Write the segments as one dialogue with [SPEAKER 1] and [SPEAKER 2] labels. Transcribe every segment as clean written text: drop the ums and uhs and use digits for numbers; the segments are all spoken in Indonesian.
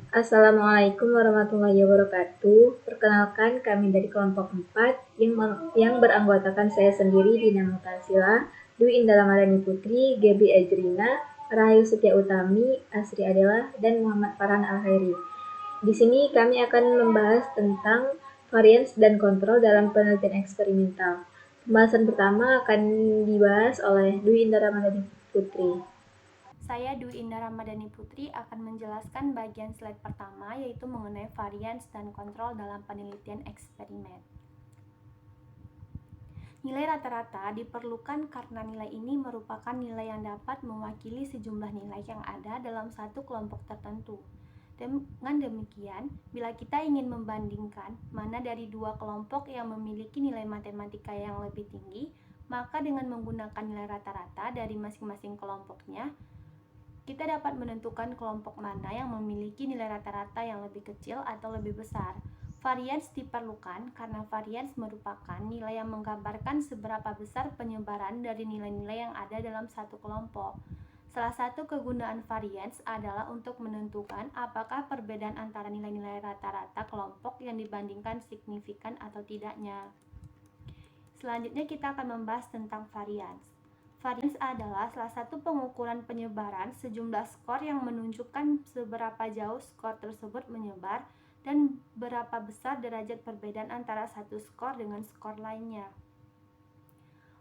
[SPEAKER 1] Assalamualaikum warahmatullahi wabarakatuh. Perkenalkan, kami dari kelompok 4 yang beranggotakan saya sendiri, Dina Mutasila, Dwi Indah Ramadhani Putri, Gaby Ajrina, Rahayu Setia Utami, Asri Adela, dan Muhammad Farhan Al-Khairi. Di sini kami akan membahas tentang varians dan kontrol dalam penelitian eksperimental. Pembahasan pertama akan dibahas oleh Dwi Indah Ramadhani Putri.
[SPEAKER 2] Saya Dwi Indah Ramadhani Putri akan menjelaskan bagian slide pertama, yaitu mengenai varians dan kontrol dalam penelitian eksperimen. Nilai rata-rata diperlukan karena nilai ini merupakan nilai yang dapat mewakili sejumlah nilai yang ada dalam satu kelompok tertentu. Dengan demikian, bila kita ingin membandingkan mana dari dua kelompok yang memiliki nilai matematika yang lebih tinggi, maka dengan menggunakan nilai rata-rata dari masing-masing kelompoknya, kita dapat menentukan kelompok mana yang memiliki nilai rata-rata yang lebih kecil atau lebih besar. Varians diperlukan karena varians merupakan nilai yang menggambarkan seberapa besar penyebaran dari nilai-nilai yang ada dalam satu kelompok. Salah satu kegunaan varians adalah untuk menentukan apakah perbedaan antara nilai-nilai rata-rata kelompok yang dibandingkan signifikan atau tidaknya. Selanjutnya kita akan membahas tentang varians. Varians adalah salah satu pengukuran penyebaran sejumlah skor yang menunjukkan seberapa jauh skor tersebut menyebar dan berapa besar derajat perbedaan antara satu skor dengan skor lainnya.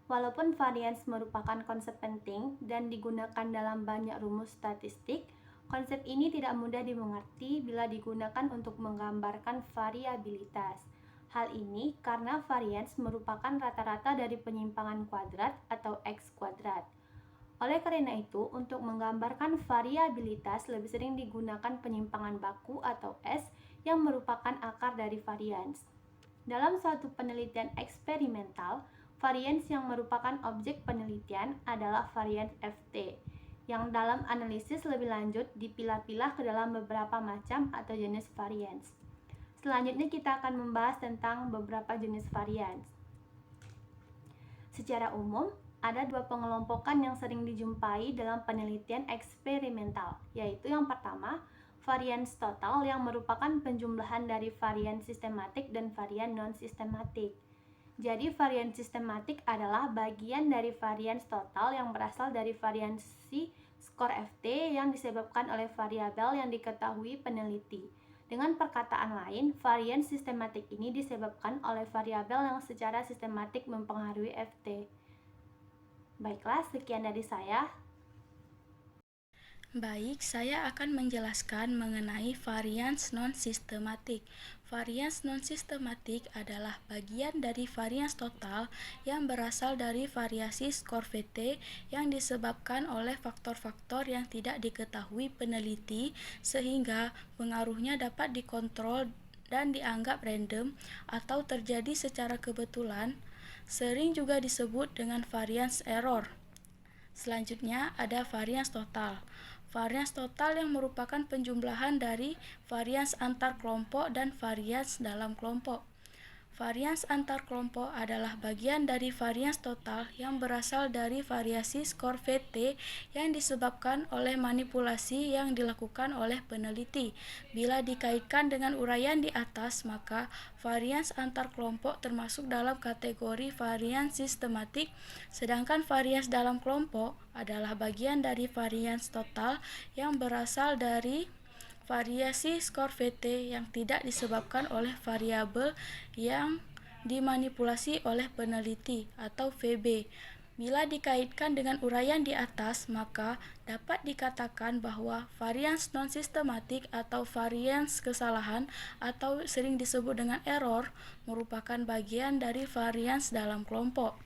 [SPEAKER 2] Walaupun varians merupakan konsep penting dan digunakan dalam banyak rumus statistik, konsep ini tidak mudah dimengerti bila digunakan untuk menggambarkan variabilitas. Hal ini karena varians merupakan rata-rata dari penyimpangan kuadrat atau X kuadrat. Oleh karena itu, untuk menggambarkan variabilitas lebih sering digunakan penyimpangan baku atau S yang merupakan akar dari varians. Dalam suatu penelitian eksperimental, varians yang merupakan objek penelitian adalah varians Ft, yang dalam analisis lebih lanjut dipilah-pilah ke dalam beberapa macam atau jenis varians. Selanjutnya kita akan membahas tentang beberapa jenis varians. Secara umum, ada dua pengelompokan yang sering dijumpai dalam penelitian eksperimental, yaitu yang pertama, varians total yang merupakan penjumlahan dari varian sistematik dan varian non-sistematik. Jadi varian sistematik adalah bagian dari varians total yang berasal dari variasi skor Ft yang disebabkan oleh variabel yang diketahui peneliti. Dengan perkataan lain, varian sistematik ini disebabkan oleh variabel yang secara sistematik mempengaruhi Ft. Baiklah, sekian dari saya.
[SPEAKER 3] Baik, saya akan menjelaskan mengenai varians non-sistematik. Varians non-sistematik adalah bagian dari varians total yang berasal dari variasi skor Vt yang disebabkan oleh faktor-faktor yang tidak diketahui peneliti sehingga pengaruhnya dapat dikontrol dan dianggap random atau terjadi secara kebetulan, sering juga disebut dengan varians error. Selanjutnya ada varians total. Varians total yang merupakan penjumlahan dari varians antar kelompok dan varians dalam kelompok. Varians antar kelompok adalah bagian dari varians total yang berasal dari variasi skor Vt yang disebabkan oleh manipulasi yang dilakukan oleh peneliti. Bila dikaitkan dengan uraian di atas, maka varians antar kelompok termasuk dalam kategori varians sistematik, sedangkan varians dalam kelompok adalah bagian dari varians total yang berasal dari variasi skor Vt yang tidak disebabkan oleh variabel yang dimanipulasi oleh peneliti atau Vb. Bila dikaitkan dengan uraian di atas, maka dapat dikatakan bahwa varians non-sistematik atau varians kesalahan atau sering disebut dengan error merupakan bagian dari varians dalam kelompok.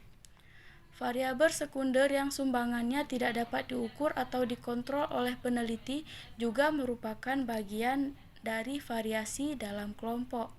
[SPEAKER 3] Variabel sekunder yang sumbangannya tidak dapat diukur atau dikontrol oleh peneliti juga merupakan bagian dari variasi dalam kelompok.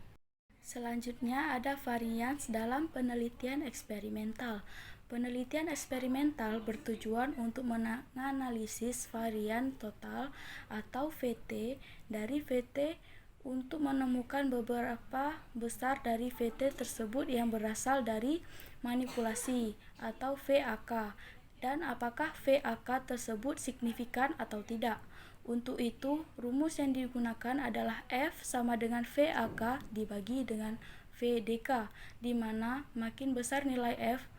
[SPEAKER 3] Selanjutnya ada varians dalam penelitian eksperimental. Penelitian eksperimental bertujuan untuk menganalisis varian total atau Vt dari Vt untuk menemukan beberapa besar dari Vt tersebut yang berasal dari manipulasi atau VAK dan apakah VAK tersebut signifikan atau tidak. Untuk itu, rumus yang digunakan adalah F sama dengan VAK dibagi dengan VDK, di mana makin besar nilai F,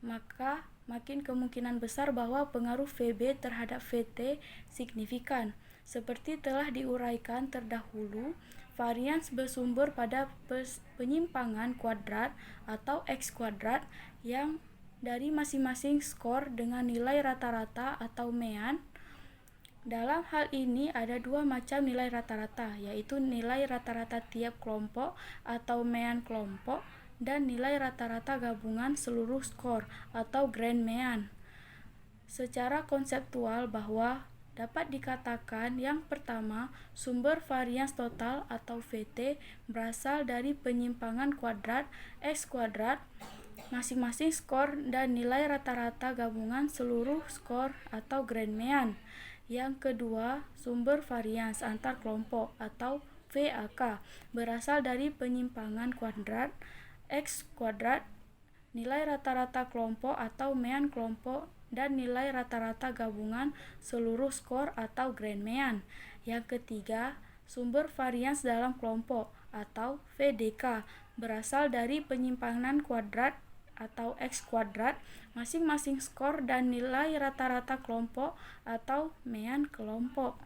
[SPEAKER 3] maka makin kemungkinan besar bahwa pengaruh VB terhadap VT signifikan. Seperti telah diuraikan terdahulu, varians bersumber pada penyimpangan kuadrat atau X kuadrat yang dari masing-masing skor dengan nilai rata-rata atau mean. Dalam hal ini ada dua macam nilai rata-rata, yaitu nilai rata-rata tiap kelompok atau mean kelompok dan nilai rata-rata gabungan seluruh skor atau grand mean. Secara konseptual bahwa dapat dikatakan yang pertama, sumber varians total atau VT berasal dari penyimpangan kuadrat X kuadrat masing-masing skor dan nilai rata-rata gabungan seluruh skor atau grand mean. Yang kedua, sumber varians antar kelompok atau VAK berasal dari penyimpangan kuadrat X kuadrat, nilai rata-rata kelompok atau mean kelompok, dan nilai rata-rata gabungan seluruh skor atau grand mean. Yang ketiga, sumber varians dalam kelompok atau VDK berasal dari penyimpangan kuadrat atau X kuadrat masing-masing skor dan nilai rata-rata kelompok atau mean kelompok.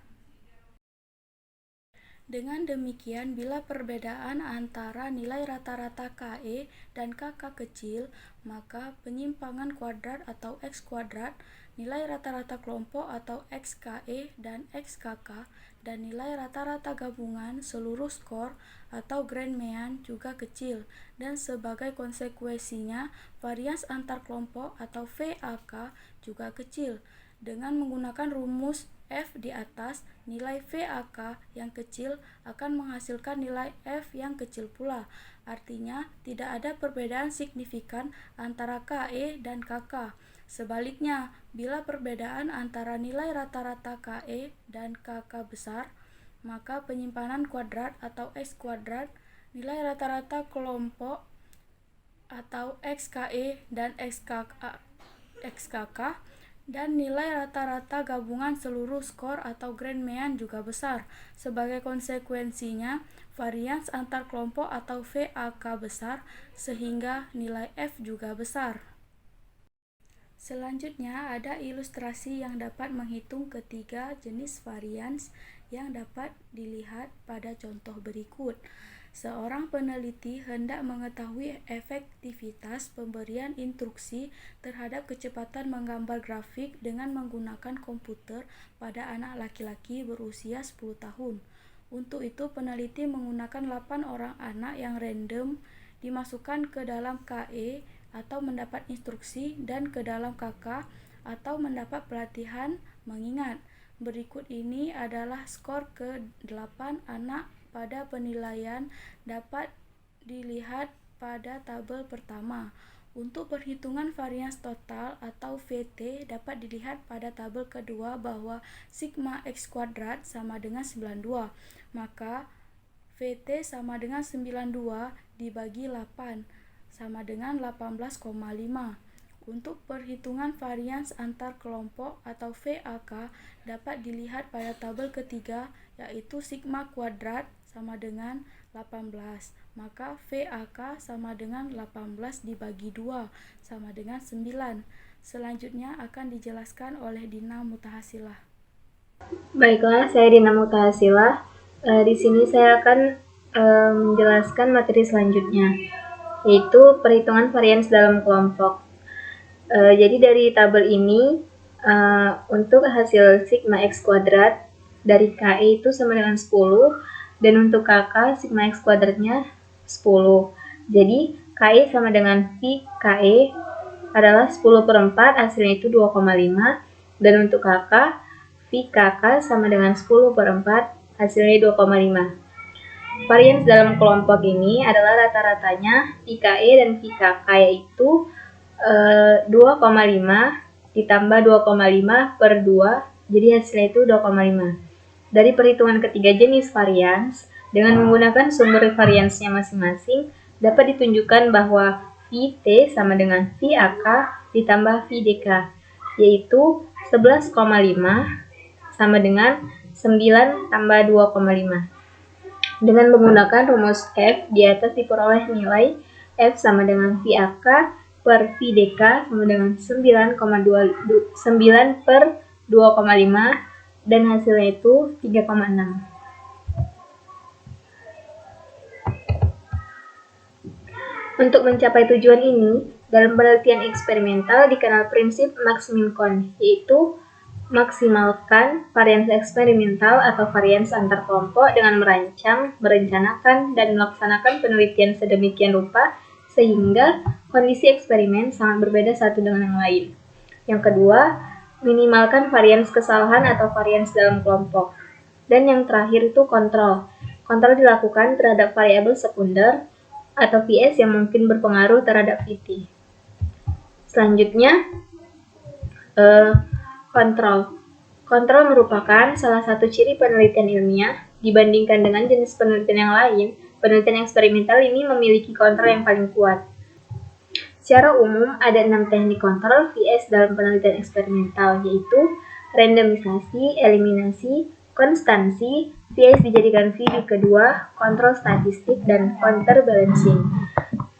[SPEAKER 3] Dengan demikian, bila perbedaan antara nilai rata-rata KE dan KK kecil, maka penyimpangan kuadrat atau X kuadrat, nilai rata-rata kelompok atau XKE dan XKK, dan nilai rata-rata gabungan seluruh skor atau grand mean juga kecil, dan sebagai konsekuensinya varians antar kelompok atau VAK juga kecil. Dengan menggunakan rumus F di atas, nilai VAK yang kecil akan menghasilkan nilai F yang kecil pula. Artinya, tidak ada perbedaan signifikan antara KE dan KK. Sebaliknya, bila perbedaan antara nilai rata-rata KE dan KK besar, maka penyimpanan kuadrat atau X kuadrat, nilai rata-rata kelompok atau XKE dan XKK, dan nilai rata-rata gabungan seluruh skor atau grand mean juga besar. Sebagai konsekuensinya, varians antar kelompok atau VAK besar, sehingga nilai F juga besar. Selanjutnya ada ilustrasi yang dapat menghitung ketiga jenis varians yang dapat dilihat pada contoh berikut. Seorang peneliti hendak mengetahui efektivitas pemberian instruksi terhadap kecepatan menggambar grafik dengan menggunakan komputer pada anak laki-laki berusia 10 tahun. Untuk itu, peneliti menggunakan 8 orang anak yang random dimasukkan ke dalam KE atau mendapat instruksi dan ke dalam KK atau mendapat pelatihan mengingat. Berikut ini adalah skor ke-8 anak pada penilaian dapat dilihat pada tabel pertama. Untuk perhitungan varians total atau VT dapat dilihat pada tabel kedua bahwa sigma X kuadrat sama dengan 92. Maka VT sama dengan 92 dibagi 8 sama dengan 18,5. Untuk perhitungan varians antar kelompok atau VAK dapat dilihat pada tabel ketiga, yaitu sigma kuadrat sama dengan 18. Maka VAK sama dengan 18 dibagi 2 sama dengan 9. Selanjutnya akan dijelaskan oleh Dina Mutahasilah.
[SPEAKER 1] Baiklah, saya Dina Mutahasilah. Di sini saya akan menjelaskan materi selanjutnya, yaitu perhitungan varians dalam kelompok. Jadi dari tabel ini, untuk hasil sigma X kuadrat dari KE itu sama dengan 10, dan untuk KK sigma X kuadratnya 10. Jadi KE sama dengan V KE adalah 10/4, hasilnya itu 2,5, dan untuk KK V KK sama dengan 10/4, hasilnya 2,5. Varians dalam kelompok ini adalah rata-ratanya V KE dan V KK, yaitu 2,5 ditambah 2,5 per 2, jadi hasilnya itu 2,5. Dari perhitungan ketiga jenis varians, dengan menggunakan sumber variansnya masing-masing, dapat ditunjukkan bahwa VT sama dengan VAK ditambah VDK, yaitu 11,5 sama dengan 9 tambah 2,5. Dengan menggunakan rumus F, di atas diperoleh nilai F sama dengan VAK per VDK sama dengan 9,9 per 2,5 dan hasilnya itu 3,6. Untuk mencapai tujuan ini, dalam penelitian eksperimental dikenal prinsip max-min-con, yaitu maksimalkan varians eksperimental atau varians antar kelompok dengan merancang, merencanakan, dan melaksanakan penelitian sedemikian rupa sehingga kondisi eksperimen sangat berbeda satu dengan yang lain. Yang kedua, minimalkan varians kesalahan atau varians dalam kelompok. Dan yang terakhir itu kontrol. Kontrol dilakukan terhadap variabel sekunder atau VS yang mungkin berpengaruh terhadap VT. Selanjutnya, kontrol. Kontrol merupakan salah satu ciri penelitian ilmiah. Dibandingkan dengan jenis penelitian yang lain, penelitian eksperimental ini memiliki kontrol yang paling kuat. Secara umum, ada 6 teknik kontrol VS dalam penelitian eksperimental, yaitu randomisasi, eliminasi, konstansi, VS dijadikan VD kedua, kontrol statistik, dan counterbalancing.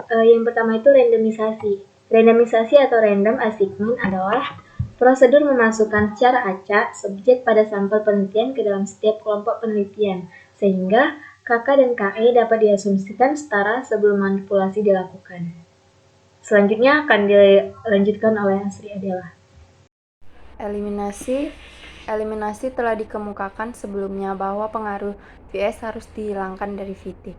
[SPEAKER 1] Yang pertama itu randomisasi. Randomisasi atau random assignment adalah prosedur memasukkan secara acak subjek pada sampel penelitian ke dalam setiap kelompok penelitian, sehingga KK dan KE dapat diasumsikan setara sebelum manipulasi dilakukan. Selanjutnya akan dilanjutkan oleh Asri Adela.
[SPEAKER 4] Eliminasi telah dikemukakan sebelumnya bahwa pengaruh VS harus dihilangkan dari VT.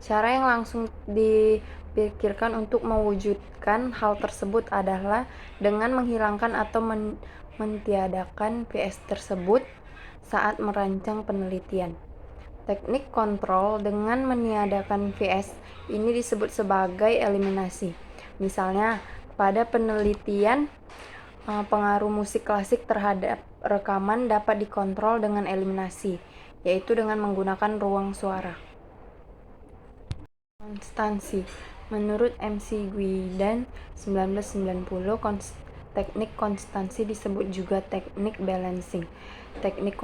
[SPEAKER 4] Cara yang langsung dipikirkan untuk mewujudkan hal tersebut adalah dengan menghilangkan atau mentiadakan VS tersebut saat merancang penelitian. Teknik kontrol dengan meniadakan VS ini disebut sebagai eliminasi. Misalnya, pada penelitian pengaruh musik klasik terhadap rekaman dapat dikontrol dengan eliminasi, yaitu dengan menggunakan ruang suara. Konstansi. Menurut MC Guidan 1990, teknik konstansi disebut juga teknik balancing. Teknik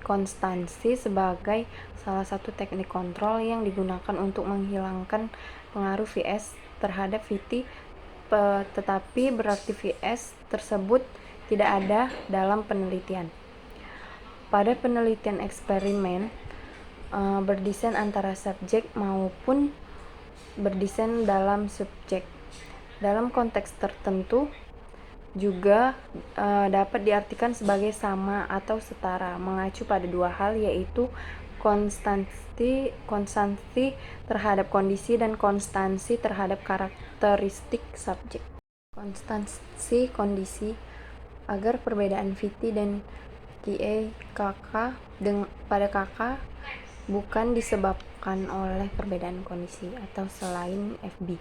[SPEAKER 4] konstansi sebagai salah satu teknik kontrol yang digunakan untuk menghilangkan pengaruh VS terhadap VT, tetapi berarti VS tersebut tidak ada dalam penelitian. Pada penelitian eksperimen berdesain antara subjek maupun berdesain dalam subjek. Dalam konteks tertentu juga dapat diartikan sebagai sama atau setara, mengacu pada dua hal, yaitu konstansi terhadap kondisi dan konstansi terhadap karakteristik subjek. Konstansi kondisi. Agar perbedaan VT dan KK pada KK bukan disebabkan oleh perbedaan kondisi atau selain FB,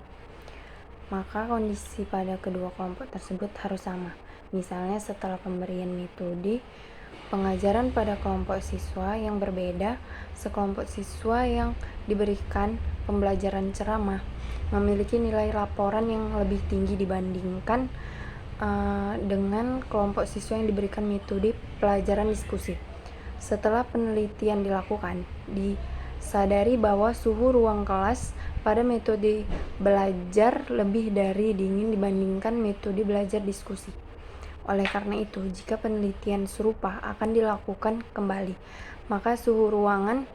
[SPEAKER 4] maka kondisi pada kedua kelompok tersebut harus sama. Misalnya, setelah pemberian metode pengajaran pada kelompok siswa yang berbeda, sekelompok siswa yang diberikan pembelajaran ceramah memiliki nilai laporan yang lebih tinggi dibandingkan dengan kelompok siswa yang diberikan metode pelajaran diskusi. Setelah penelitian dilakukan, disadari bahwa suhu ruang kelas pada metode belajar lebih dari dingin dibandingkan metode belajar diskusi. Oleh karena itu, jika penelitian serupa akan dilakukan kembali, maka suhu ruangan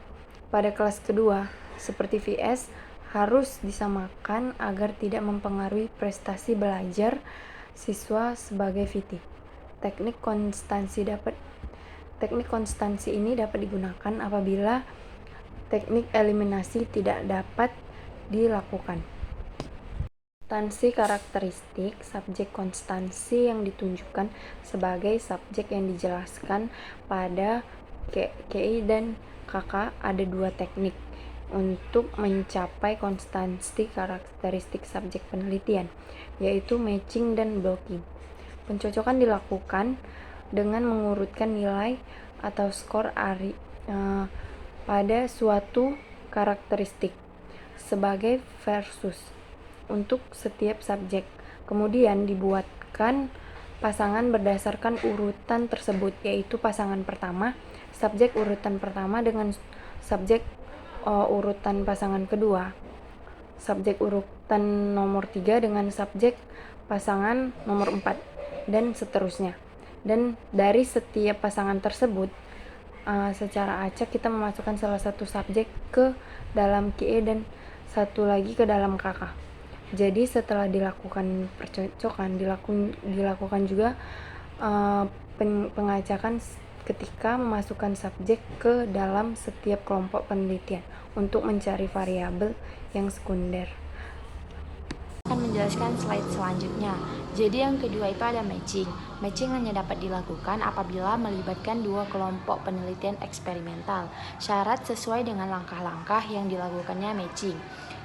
[SPEAKER 4] pada kelas kedua seperti VS harus disamakan agar tidak mempengaruhi prestasi belajar siswa sebagai VT. Teknik konstansi ini dapat digunakan apabila teknik eliminasi tidak dapat dilakukan. Konstansi karakteristik subjek. Konstansi yang ditunjukkan sebagai subjek yang dijelaskan pada KI dan KK. Ada dua teknik untuk mencapai konstansi karakteristik subjek penelitian, yaitu matching dan blocking. Pencocokan dilakukan dengan mengurutkan nilai atau skor pada suatu karakteristik sebagai versus untuk setiap subjek. Kemudian dibuatkan pasangan berdasarkan urutan tersebut, yaitu pasangan pertama, subjek urutan pertama dengan subjek urutan pasangan kedua, subjek urutan nomor 3 dengan subjek pasangan nomor 4, dan seterusnya. Dan dari setiap pasangan tersebut, secara acak kita memasukkan salah satu subjek ke dalam QE dan satu lagi ke dalam KK. Jadi setelah dilakukan percocokan, dilakukan juga pengacakan ketika memasukkan subjek ke dalam setiap kelompok penelitian untuk mencari variabel yang sekunder.
[SPEAKER 5] Akan menjelaskan slide selanjutnya. Jadi yang kedua itu ada matching. Matching hanya dapat dilakukan apabila melibatkan dua kelompok penelitian eksperimental. Syarat sesuai dengan langkah-langkah yang dilakukannya matching,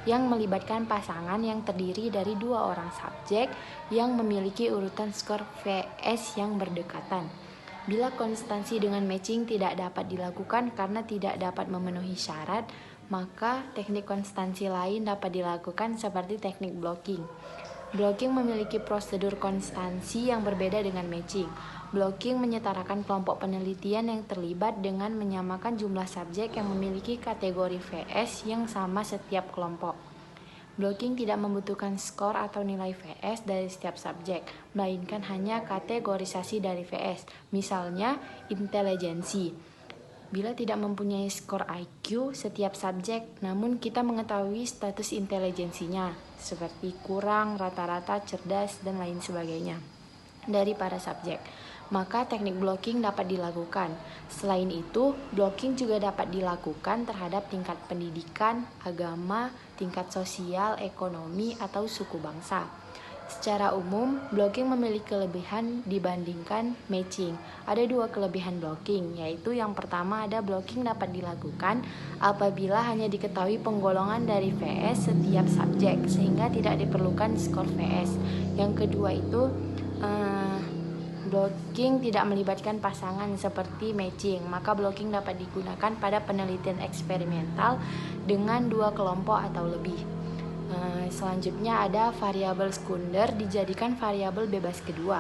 [SPEAKER 5] yang melibatkan pasangan yang terdiri dari dua orang subjek yang memiliki urutan skor VS yang berdekatan. Bila konstansi dengan matching tidak dapat dilakukan karena tidak dapat memenuhi syarat, maka teknik konstansi lain dapat dilakukan seperti teknik blocking. Blocking memiliki prosedur konstansi yang berbeda dengan matching. Blocking menyetarakan kelompok penelitian yang terlibat dengan menyamakan jumlah subjek yang memiliki kategori VS yang sama setiap kelompok. Blocking tidak membutuhkan skor atau nilai VS dari setiap subjek, melainkan hanya kategorisasi dari VS, misalnya intelijensi. Bila tidak mempunyai skor IQ setiap subjek, namun kita mengetahui status intelijensinya, seperti kurang, rata-rata, cerdas, dan lain sebagainya, dari para subjek, maka teknik blocking dapat dilakukan. Selain itu, blocking juga dapat dilakukan terhadap tingkat pendidikan, agama, tingkat sosial, ekonomi, atau suku bangsa. Secara umum, blocking memiliki kelebihan dibandingkan matching. Ada dua kelebihan blocking, yaitu yang pertama ada blocking dapat dilakukan apabila hanya diketahui penggolongan dari VS setiap subjek, sehingga tidak diperlukan skor VS. Yang kedua itu blocking tidak melibatkan pasangan seperti matching, maka blocking dapat digunakan pada penelitian eksperimental dengan dua kelompok atau lebih. Selanjutnya ada variabel sekunder dijadikan variabel bebas kedua.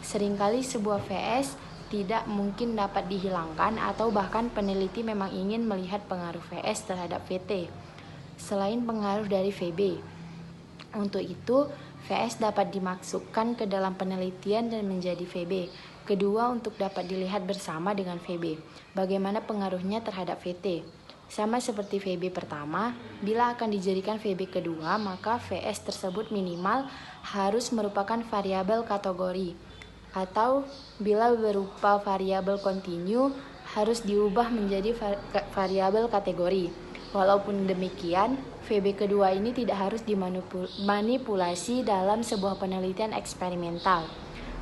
[SPEAKER 5] Seringkali sebuah VS tidak mungkin dapat dihilangkan atau bahkan peneliti memang ingin melihat pengaruh VS terhadap VT selain pengaruh dari VB. Untuk itu, VS dapat dimasukkan ke dalam penelitian dan menjadi VB. Kedua, untuk dapat dilihat bersama dengan VB, bagaimana pengaruhnya terhadap VT. Sama seperti VB pertama, bila akan dijadikan VB kedua, maka VS tersebut minimal harus merupakan variabel kategori, atau bila berupa variabel kontinu harus diubah menjadi variabel kategori. Walaupun demikian, VB kedua ini tidak harus dimanipulasi dalam sebuah penelitian eksperimental.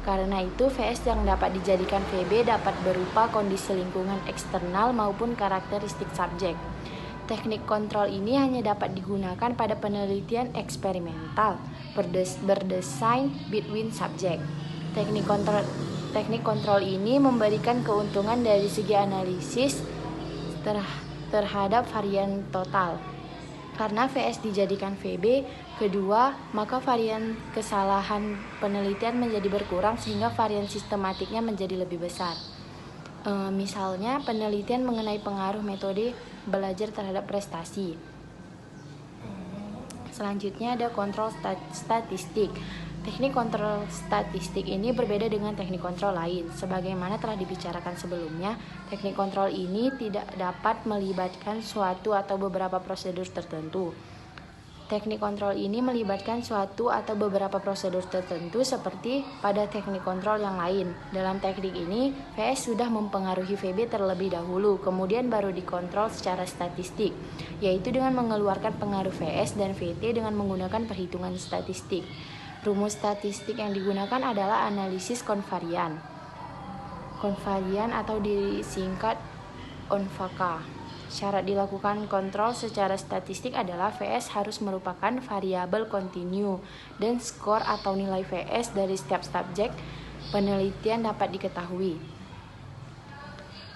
[SPEAKER 5] Karena itu, VS yang dapat dijadikan VB dapat berupa kondisi lingkungan eksternal maupun karakteristik subjek. Teknik kontrol ini hanya dapat digunakan pada penelitian eksperimental berdesain between subjek. Teknik kontrol ini memberikan keuntungan dari segi analisis terhadap varian total. Karena VS dijadikan VB kedua, maka varian kesalahan penelitian menjadi berkurang sehingga varian sistematiknya menjadi lebih besar. Misalnya penelitian mengenai pengaruh metode belajar terhadap prestasi. Selanjutnya ada kontrol statistik. Teknik kontrol statistik ini berbeda dengan teknik kontrol lain. Sebagaimana telah dibicarakan sebelumnya, teknik kontrol ini tidak dapat melibatkan suatu atau beberapa prosedur tertentu. Teknik kontrol ini melibatkan suatu atau beberapa prosedur tertentu seperti pada teknik kontrol yang lain. Dalam teknik ini, VS sudah mempengaruhi VB terlebih dahulu, kemudian baru dikontrol secara statistik, yaitu dengan mengeluarkan pengaruh VS dan VT dengan menggunakan perhitungan statistik. Rumus statistik yang digunakan adalah analisis konvarian. Konvarian atau disingkat ONVK. Syarat dilakukan kontrol secara statistik adalah VS harus merupakan variabel kontinu dan skor atau nilai VS dari setiap subjek penelitian dapat diketahui.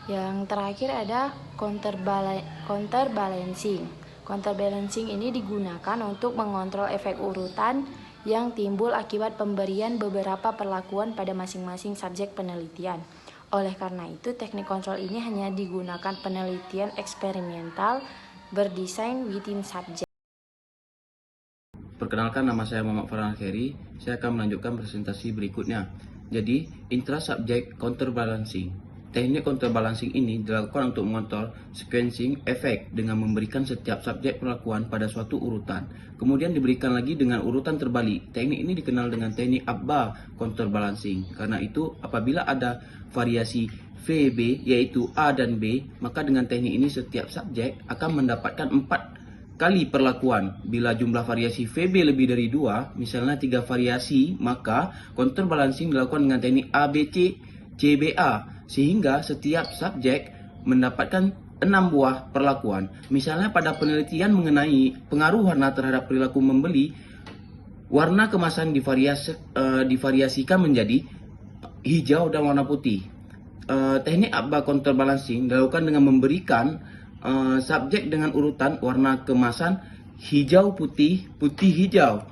[SPEAKER 5] Yang terakhir ada counterbalancing. Counterbalancing ini digunakan untuk mengontrol efek urutan yang timbul akibat pemberian beberapa perlakuan pada masing-masing subjek penelitian. Oleh karena itu, teknik kontrol ini hanya digunakan penelitian eksperimental berdesain within subject.
[SPEAKER 6] Perkenalkan, nama saya Muhammad Farhan Kheri. Saya akan melanjutkan presentasi berikutnya. Jadi, intra-subject counterbalancing. Teknik counterbalancing ini dilakukan untuk mengontrol sequencing efek dengan memberikan setiap subjek perlakuan pada suatu urutan. Kemudian diberikan lagi dengan urutan terbalik. Teknik ini dikenal dengan teknik Abba counterbalancing. Karena itu, apabila ada variasi VB yaitu A dan B, maka dengan teknik ini setiap subjek akan mendapatkan 4 kali perlakuan. Bila jumlah variasi VB lebih dari 2, misalnya 3 variasi, maka counterbalancing dilakukan dengan teknik ABC CBA, sehingga setiap subjek mendapatkan 6 buah perlakuan. Misalnya pada penelitian mengenai pengaruh warna terhadap perilaku membeli, warna kemasan divariasikan menjadi hijau dan warna putih. Teknik Abba counterbalancing dilakukan dengan memberikan subjek dengan urutan warna kemasan hijau putih, putih hijau.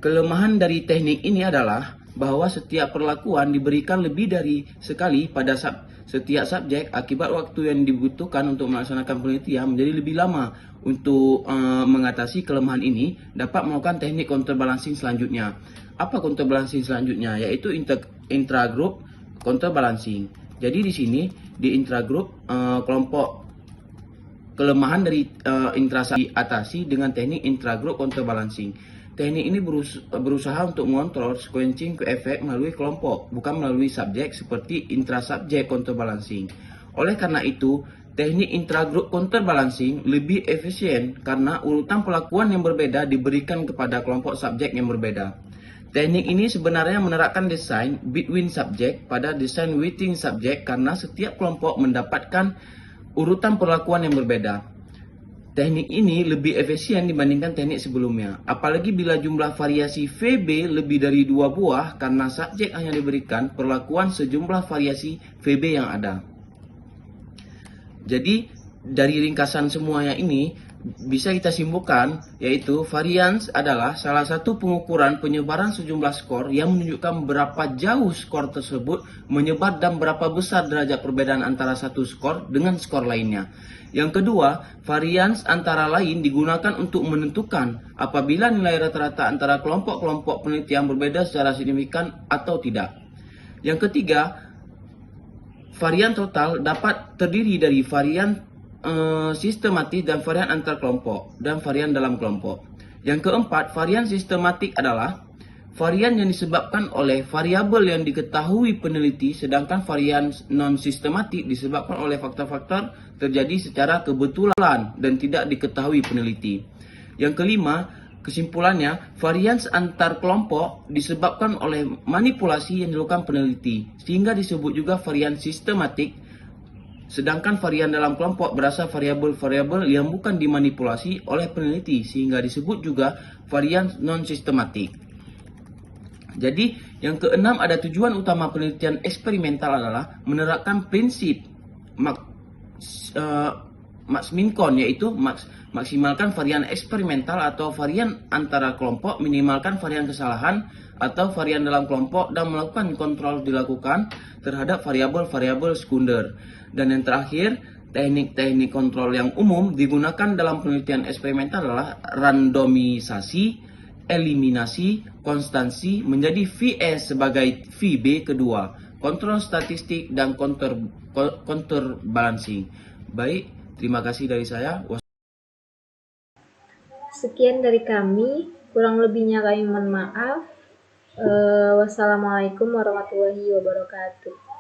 [SPEAKER 6] Kelemahan dari teknik ini adalah bahwa setiap perlakuan diberikan lebih dari sekali pada setiap subjek, akibat waktu yang dibutuhkan untuk melaksanakan penelitian menjadi lebih lama. Untuk mengatasi kelemahan ini, dapat melakukan teknik counterbalancing selanjutnya. Apa counterbalancing selanjutnya? Yaitu intragroup counterbalancing. Jadi di sini di intragroup kelompok kelemahan dari intrasubjek diatasi dengan teknik intragroup counterbalancing. Teknik ini berusaha untuk mengontrol sequencing efek melalui kelompok, bukan melalui subjek seperti intrasubjek counterbalancing. Oleh karena itu, teknik intragroup counterbalancing lebih efisien karena urutan perlakuan yang berbeda diberikan kepada kelompok subjek yang berbeda. Teknik ini sebenarnya menerapkan desain between subject pada desain within subject karena setiap kelompok mendapatkan urutan perlakuan yang berbeda. Teknik ini lebih efisien dibandingkan teknik sebelumnya, apalagi bila jumlah variasi VB lebih dari 2 buah karena subjek hanya diberikan perlakuan sejumlah variasi VB yang ada. Jadi, dari ringkasan semuanya ini bisa kita simpulkan, yaitu varians adalah salah satu pengukuran penyebaran sejumlah skor yang menunjukkan berapa jauh skor tersebut menyebar dan berapa besar derajat perbedaan antara satu skor dengan skor lainnya. Yang kedua, varians antara lain digunakan untuk menentukan apabila nilai rata-rata antara kelompok-kelompok penelitian berbeda secara signifikan atau tidak. Yang ketiga, varian total dapat terdiri dari varian sistematis dan varian antar kelompok dan varian dalam kelompok. Yang keempat, varian sistematik adalah varian yang disebabkan oleh variabel yang diketahui peneliti, sedangkan varian non-sistematik disebabkan oleh faktor-faktor terjadi secara kebetulan dan tidak diketahui peneliti. Yang kelima, kesimpulannya, varians antar kelompok disebabkan oleh manipulasi yang dilakukan peneliti, sehingga disebut juga varian sistematik. Sedangkan varian dalam kelompok berasal variabel-variabel yang bukan dimanipulasi oleh peneliti, sehingga disebut juga varian non-sistematik. Jadi, yang keenam, ada tujuan utama penelitian eksperimental adalah menerapkan prinsip Max-Mincon, yaitu maksimalkan varian eksperimental atau varian antara kelompok, minimalkan varian kesalahan atau varian dalam kelompok, dan melakukan kontrol dilakukan terhadap variabel-variabel sekunder. Dan yang terakhir, teknik-teknik kontrol yang umum digunakan dalam penelitian eksperimental adalah randomisasi, eliminasi, konstansi menjadi VS sebagai VB kedua, kontrol statistik, dan counterbalancing. Baik, terima kasih dari saya.
[SPEAKER 1] Sekian dari kami, kurang lebihnya kami mohon maaf. Wassalamualaikum warahmatullahi wabarakatuh.